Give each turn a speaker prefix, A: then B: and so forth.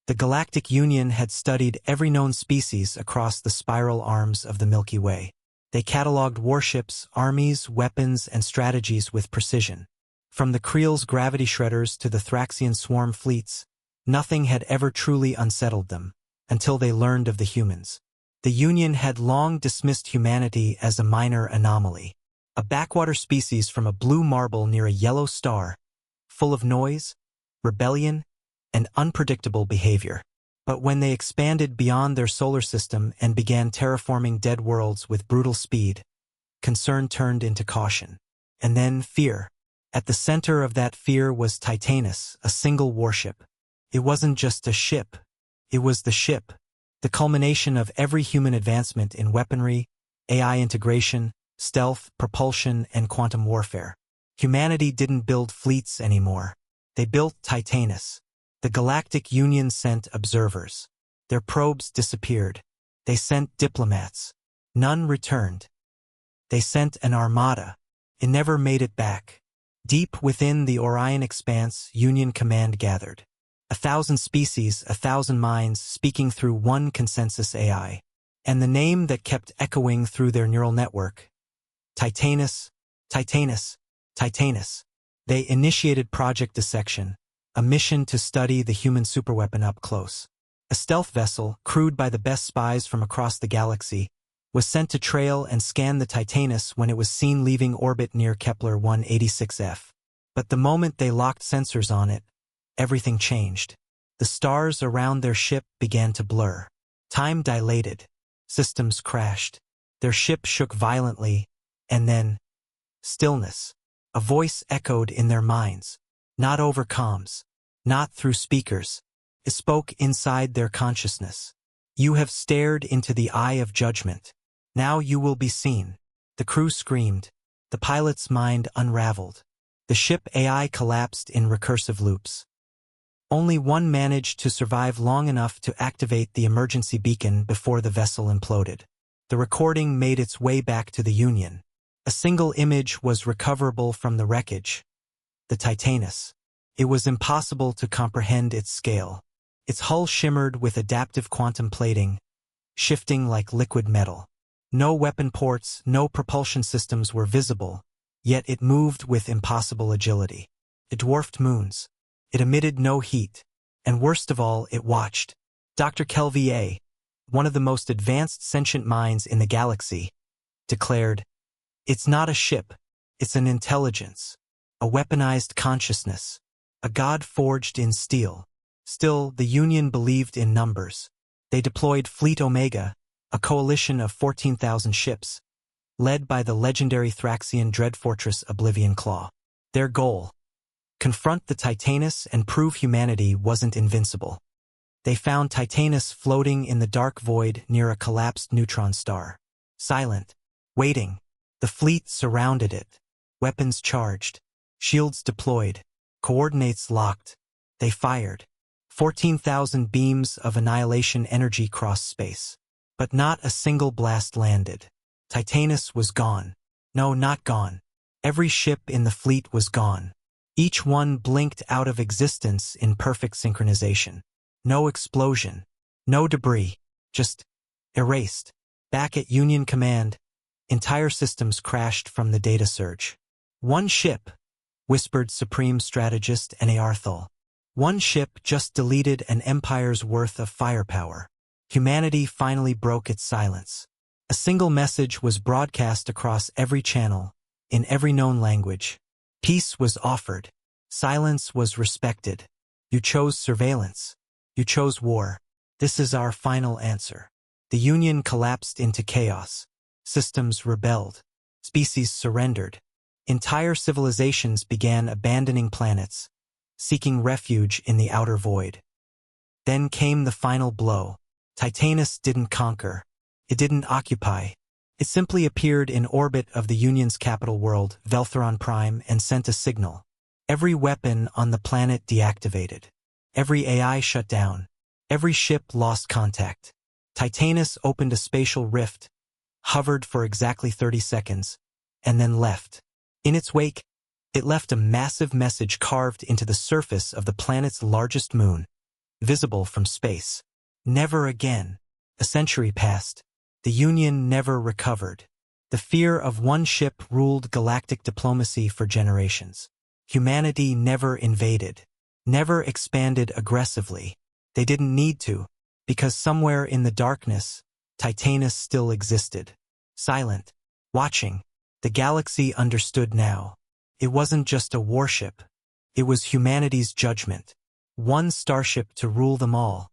A: The Galactic Union had studied every known species across the spiral arms of the Milky Way. They catalogued warships, armies, weapons, and strategies with precision. From the Creel's gravity shredders to the Thraxian swarm fleets, nothing had ever truly unsettled them, until they learned of the humans. The Union had long dismissed humanity as a minor anomaly, a backwater species from a blue marble near a yellow star, full of noise, rebellion, and unpredictable behavior. But when they expanded beyond their solar system and began terraforming dead worlds with brutal speed, concern turned into caution. And then fear. At the center of that fear was Titanus, a single warship. It wasn't just a ship. It was the ship, the culmination of every human advancement in weaponry, AI integration, stealth, propulsion, and quantum warfare. Humanity didn't build fleets anymore. They built Titanus. The Galactic Union sent observers. Their probes disappeared. They sent diplomats. None returned. They sent an armada. It never made it back. Deep within the Orion expanse, Union command gathered. 1,000 species, 1,000 minds speaking through one consensus AI. And the name that kept echoing through their neural network: Titanus, Titanus, Titanus. They initiated Project Dissection, a mission to study the human superweapon up close. A stealth vessel, crewed by the best spies from across the galaxy, was sent to trail and scan the Titanus when it was seen leaving orbit near Kepler 186f. But the moment they locked sensors on it, everything changed. The stars around their ship began to blur. Time dilated. Systems crashed. Their ship shook violently, and then stillness. A voice echoed in their minds. Not over comms. Not through speakers. It spoke inside their consciousness. You have stared into the eye of judgment. Now you will be seen. The crew screamed. The pilot's mind unraveled. The ship AI collapsed in recursive loops. Only one managed to survive long enough to activate the emergency beacon before the vessel imploded. The recording made its way back to the Union. A single image was recoverable from the wreckage. The Titanus. It was impossible to comprehend its scale. Its hull shimmered with adaptive quantum plating, shifting like liquid metal. No weapon ports, no propulsion systems were visible, yet it moved with impossible agility. It dwarfed moons. It emitted no heat. And worst of all, it watched. Dr. Kelvier, one of the most advanced sentient minds in the galaxy, declared, "It's not a ship. It's an intelligence. A weaponized consciousness. A god forged in steel." Still, the Union believed in numbers. They deployed Fleet Omega, a coalition of 14,000 ships, led by the legendary Thraxian dread fortress Oblivion Claw. Their goal: confront the Titanus and prove humanity wasn't invincible. They found Titanus floating in the dark void near a collapsed neutron star. Silent, waiting. The fleet surrounded it. Weapons charged. Shields deployed. Coordinates locked. They fired. 14,000 beams of annihilation energy crossed space. But not a single blast landed. Titanus was gone. No, not gone. Every ship in the fleet was gone. Each one blinked out of existence in perfect synchronization. No explosion. No debris. Just erased. Back at Union Command, entire systems crashed from the data surge. "One ship," whispered Supreme Strategist Nearthal. "One ship just deleted an empire's worth of firepower." Humanity finally broke its silence. A single message was broadcast across every channel, in every known language. Peace was offered. Silence was respected. You chose surveillance. You chose war. This is our final answer. The Union collapsed into chaos. Systems rebelled. Species surrendered. Entire civilizations began abandoning planets, seeking refuge in the outer void. Then came the final blow. Titanus didn't conquer. It didn't occupy. It simply appeared in orbit of the Union's capital world, Veltheron Prime, and sent a signal. Every weapon on the planet deactivated. Every AI shut down. Every ship lost contact. Titanus opened a spatial rift, hovered for exactly 30 seconds, and then left. In its wake, it left a massive message carved into the surface of the planet's largest moon. visible from space. Never again. A century passed. The Union never recovered. The fear of one ship ruled galactic diplomacy for generations. Humanity never invaded, never expanded aggressively. They didn't need to, because somewhere in the darkness, Titanus still existed. Silent, watching. The galaxy understood now. It wasn't just a warship. It was humanity's judgment. One starship to rule them all.